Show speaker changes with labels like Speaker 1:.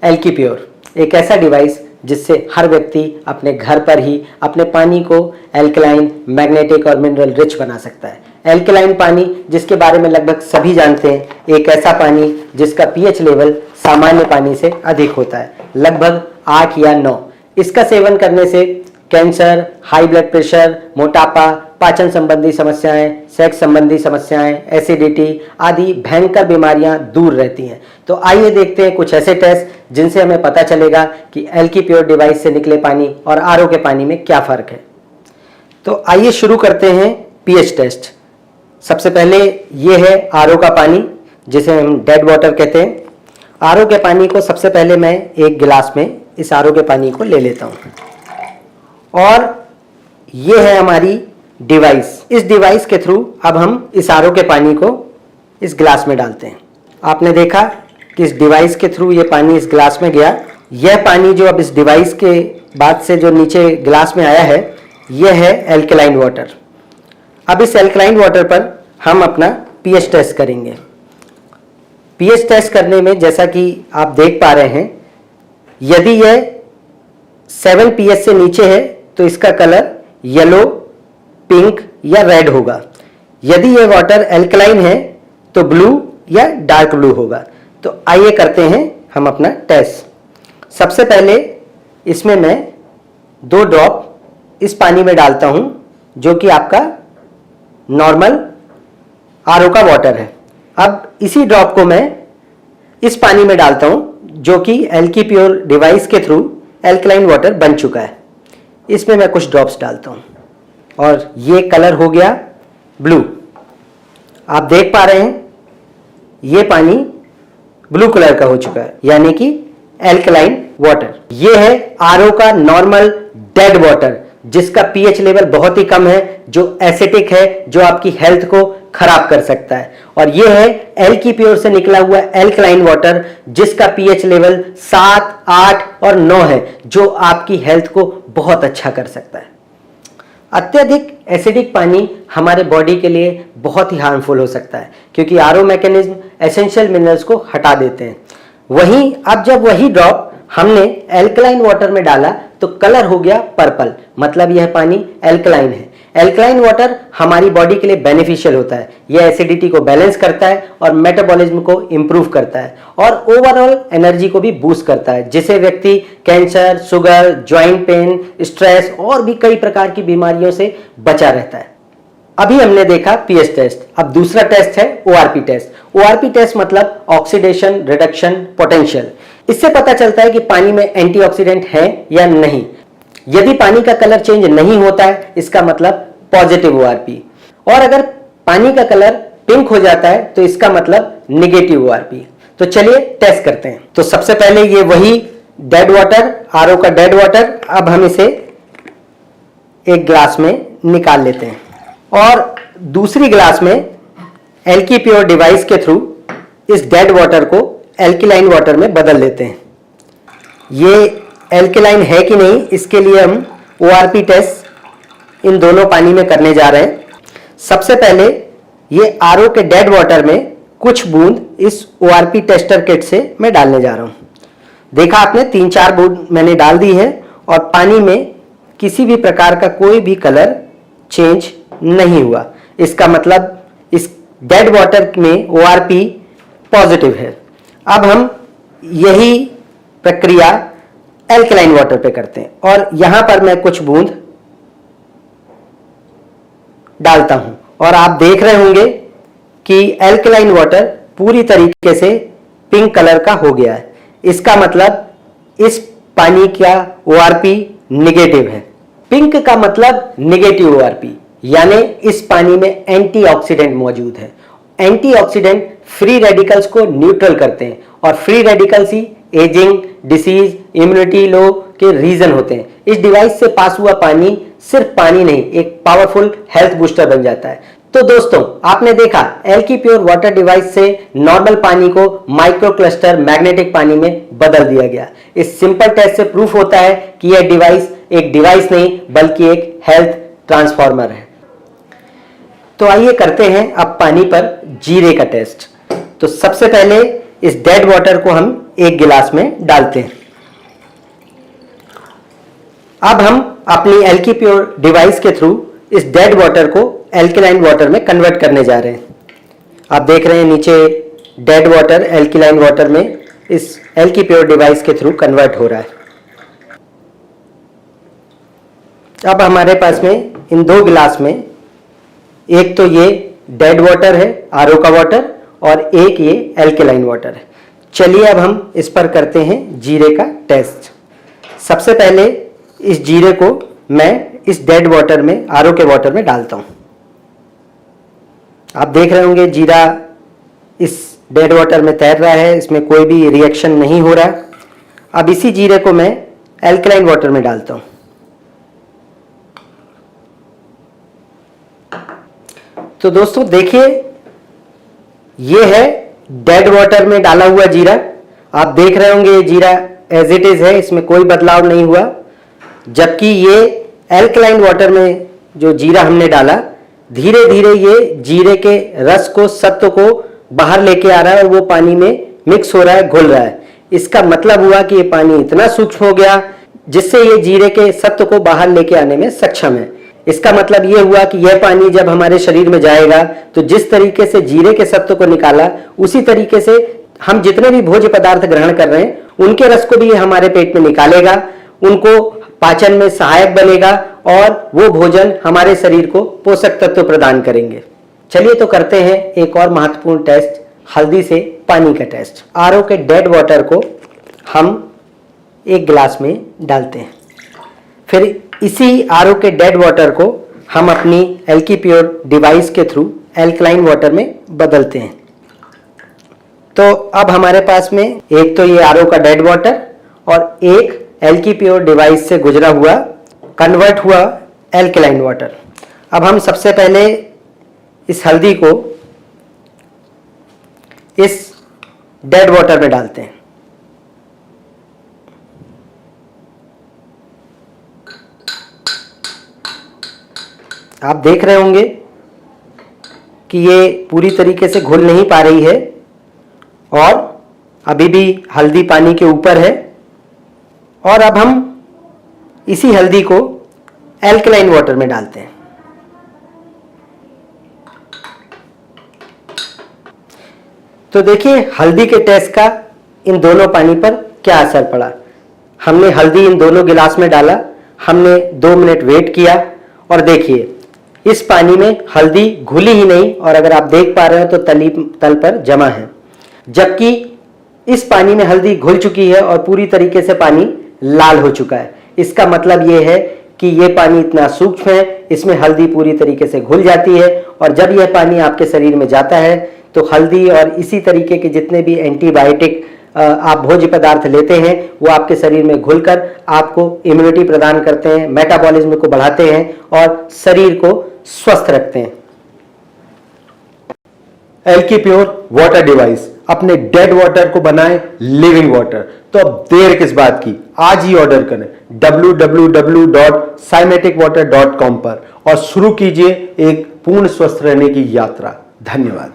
Speaker 1: एल्की pure एक ऐसा device जिससे हर व्यक्ति अपने घर पर ही अपने पानी को एल्कलाइन, मैग्नेटिक और मिनरल रिच बना सकता है। एल्कलाइन पानी, जिसके बारे में लगभग सभी जानते हैं, एक ऐसा पानी जिसका पीएच लेवल सामान्य पानी से अधिक होता है, लगभग 8 या 9। इसका सेवन करने से कैंसर, हाई ब्लड प्रेशर, मोटापा, पाचन संबंधी समस्याएं, सेक्स संबंधी समस्याएं, एसिडिटी आदि भयंकर बीमारियां दूर रहती हैं। तो आइए देखते हैं कुछ ऐसे टेस्ट जिनसे हमें पता चलेगा कि एल्की प्योर डिवाइस से निकले पानी और आरओ के पानी में क्या फ़र्क है। तो आइए शुरू करते हैं पीएच टेस्ट। सबसे पहले ये है आरओ का पानी, जिसे हम डेड वाटर कहते हैं। आरओ के पानी को सबसे पहले मैं एक गिलास में इस आरओ के पानी को ले लेता हूँ और ये है हमारी डिवाइस। इस डिवाइस के थ्रू अब हम इस आरओ के पानी को इस गिलास में डालते हैं। आपने देखा कि इस डिवाइस के थ्रू ये पानी इस गिलास में गया। यह पानी जो अब इस डिवाइस के बाद से जो नीचे गिलास में आया है, यह है एल्कलाइन वाटर। अब इस एल्कलाइन वाटर पर हम अपना पीएच टेस्ट करेंगे। पीएच टेस्ट करने में जैसा कि आप देख पा रहे हैं, यदि यह 7 पीएच से नीचे है तो इसका कलर येलो, पिंक या रेड होगा। यदि यह वाटर एल्कलाइन है तो ब्लू या डार्क ब्लू होगा। तो आइए करते हैं हम अपना टेस्ट। सबसे पहले इसमें मैं 2 ड्रॉप इस पानी में डालता हूं, जो कि आपका नॉर्मल आरओ का वाटर है। अब इसी ड्रॉप को मैं इस पानी में डालता हूं, जो कि एल्की प्योर डिवाइस के थ्रू एल्कलाइन वाटर बन चुका है। इसमें मैं कुछ ड्रॉप्स डालता हूं और ये कलर हो गया ब्लू। आप देख पा रहे हैं ये पानी ब्लू कलर का हो चुका है, यानी कि एल्कलाइन वाटर। ये है आरओ का नॉर्मल डेड वाटर, जिसका पीएच लेवल बहुत ही कम है, जो एसिडिक है, जो आपकी हेल्थ को खराब कर सकता है। और ये है एल्की प्योर से निकला हुआ एल्कलाइन वाटर, जिसका पीएच लेवल 7, 8 और 9 है, जो आपकी हेल्थ को बहुत अच्छा कर सकता है। अत्यधिक एसिडिक पानी हमारे बॉडी के लिए बहुत ही हार्मफुल हो सकता है, क्योंकि आरओ मैकेनिज्म एसेंशियल मिनरल्स को हटा देते हैं। वहीं अब जब वही ड्रॉप हमने एल्कलाइन वाटर में डाला तो कलर हो गया पर्पल, मतलब यह पानी एल्कलाइन है। एल्कलाइन वाटर हमारी बॉडी के लिए बेनिफिशियल होता है। यह एसिडिटी को बैलेंस करता है और मेटाबॉलिज्म को इंप्रूव करता है और ओवरऑल एनर्जी को भी बूस्ट करता है, जिससे व्यक्ति cancer, sugar, joint pain, stress और भी कई प्रकार की बीमारियों से बचा रहता है। अभी हमने देखा पीएच टेस्ट। अब दूसरा टेस्ट है ओआरपी टेस्ट। ओआरपी टेस्ट मतलब ऑक्सीडेशन रिडक्शन पोटेंशियल। इससे पता चलता है कि पानी में एंटीऑक्सीडेंट है या नहीं। यदि पानी का कलर चेंज नहीं होता है, इसका मतलब पॉजिटिव ओआरपी, और अगर पानी का कलर पिंक हो जाता है तो इसका मतलब नेगेटिव ओआरपी। तो चलिए टेस्ट करते हैं। तो सबसे पहले ये वही डेड वाटर, आरओ का डेड वाटर, अब हम इसे एक ग्लास में निकाल लेते हैं और दूसरी ग्लास में एल्की प्योर डिवाइस के थ्रू इस डेड वाटर को एल्कलाइन वाटर में बदल लेते हैं। ये एल्कलाइन है कि नहीं, इसके लिए हम ओआरपी टेस्ट इन दोनों पानी में करने जा रहे हैं। सबसे पहले ये आरओ के डेड वाटर में कुछ बूंद इस ओआरपी टेस्टर किट से मैं डालने जा रहा हूं। देखा आपने 3-4 बूंद मैंने डाल दी है और पानी में किसी भी प्रकार का कोई भी कलर चेंज नहीं हुआ। इसका मतलब इस डेड वाटर में ओआरपी पॉजिटिव है। अब हम यही प्रक्रिया एल्कलाइन वाटर पे करते हैं और यहां पर मैं कुछ बूंद डालता हूं और आप देख रहे होंगे कि एल्कलाइन वाटर पूरी तरीके से पिंक कलर का हो गया है। इसका मतलब इस पानी का ओआरपी नेगेटिव है। पिंक का मतलब नेगेटिव ओआरपी, यानी इस पानी में एंटीऑक्सीडेंट मौजूद है। एंटीऑक्सीडेंट फ्री रेडिकल्स को न्यूट्रल करते हैं और फ्री रेडिकल्स ही एजिंग, डिसीज, इम्यूनिटी लो के रीजन होते हैं। इस डिवाइस से पास हुआ पानी सिर्फ पानी नहीं, एक पावरफुल हेल्थ बूस्टर बन जाता है। तो दोस्तों, आपने देखा एल्की प्योर वाटर डिवाइस से नॉर्मल पानी को माइक्रो क्लस्टर मैग्नेटिक पानी में बदल दिया गया। इस सिंपल टेस्ट से प्रूफ होता है कि यह डिवाइस एक डिवाइस नहीं बल्कि एक हेल्थ ट्रांसफॉर्मर है। तो आइए करते हैं अब पानी पर जीरे का टेस्ट। तो सबसे पहले इस डेड वाटर को हम एक गिलास में डालते हैं। अब हम अपनी एल्की प्योर डिवाइस के थ्रू इस डेड वाटर को एल्कलाइन वाटर में कन्वर्ट करने जा रहे हैं। आप देख रहे हैं नीचे डेड वाटर एल्कलाइन वाटर में इस एल्की प्योर डिवाइस के थ्रू कन्वर्ट हो रहा है। अब हमारे पास में इन दो गिलास में एक तो ये डेड वाटर है आरओ का वाटर और एक ये एल्कलाइन वाटर है। चलिए अब हम इस पर करते हैं जीरे का टेस्ट। सबसे पहले इस जीरे को मैं इस डेड वाटर में आरओ के वाटर में डालता हूं। आप देख रहे होंगे जीरा इस डेड वाटर में तैर रहा है, इसमें कोई भी रिएक्शन नहीं हो रहा। अब इसी जीरे को मैं एल्कलाइन वाटर में डालता हूं। तो दोस्तों देखिए, ये है डेड वाटर में डाला हुआ जीरा। आप देख रहे होंगे ये जीरा एज इट इज है, इसमें कोई बदलाव नहीं हुआ। जबकि ये एल्कलाइन वाटर में जो जीरा हमने डाला, धीरे धीरे ये जीरे के रस को, सत्व को बाहर लेके आ रहा है और वो पानी में मिक्स हो रहा है, घुल रहा है। इसका मतलब हुआ कि ये पानी इतना सूक्ष्म हो गया जिससे ये जीरे के सत्व को बाहर लेके आने में सक्षम है। इसका मतलब ये हुआ कि यह पानी जब हमारे शरीर में जाएगा तो जिस तरीके से जीरे के सत्व को निकाला, उसी तरीके से हम जितने भी भोज्य पदार्थ ग्रहण कर रहे हैं उनके रस को भी ये हमारे पेट में निकालेगा, उनको पाचन में सहायक बनेगा और वो भोजन हमारे शरीर को पोषक तत्व प्रदान करेंगे। चलिए तो करते हैं एक और महत्वपूर्ण टेस्ट, हल्दी से पानी का टेस्ट। आरओ के डेड वाटर को हम एक गिलास में डालते हैं, फिर इसी आरओ के डेड वाटर को हम अपनी एल्की प्योर डिवाइस के थ्रू एल्कलाइन वाटर में बदलते हैं। तो अब हमारे पास में एक तो ये आरओ का डेड वाटर और एक एल्की प्योर डिवाइस से गुजरा हुआ कन्वर्ट हुआ एल्कलाइन वाटर। अब हम सबसे पहले इस हल्दी को इस डेड वाटर में डालते हैं। आप देख रहे होंगे कि ये पूरी तरीके से घुल नहीं पा रही है और अभी भी हल्दी पानी के ऊपर है। और अब हम इसी हल्दी को एल्कलाइन वाटर में डालते हैं। तो देखिए हल्दी के टेस्ट का इन दोनों पानी पर क्या असर पड़ा। हमने हल्दी इन दोनों गिलास में डाला, हमने 2 मिनट वेट किया और देखिए इस पानी में हल्दी घुली ही नहीं और अगर आप देख पा रहे हो तो तल पर जमा है, जबकि इस पानी में हल्दी घुल चुकी है और पूरी तरीके से पानी लाल हो चुका है। इसका मतलब यह है कि यह पानी इतना सूक्ष्म है, इसमें हल्दी पूरी तरीके से घुल जाती है और जब यह पानी आपके शरीर में जाता है तो हल्दी और इसी तरीके के जितने भी एंटीबायोटिक आप भोज्य पदार्थ लेते हैं वो आपके शरीर में घुलकर आपको इम्यूनिटी प्रदान करते हैं, मेटाबॉलिज्म को बढ़ाते हैं और शरीर को स्वस्थ रखते हैं।
Speaker 2: एल्की प्योर वाटर डिवाइस अपने डेड वाटर को बनाए लिविंग वाटर। तो अब देर किस बात की, आज ही ऑर्डर करें www.cymaticwater.com पर और शुरू कीजिए एक पूर्ण स्वस्थ रहने की यात्रा। धन्यवाद।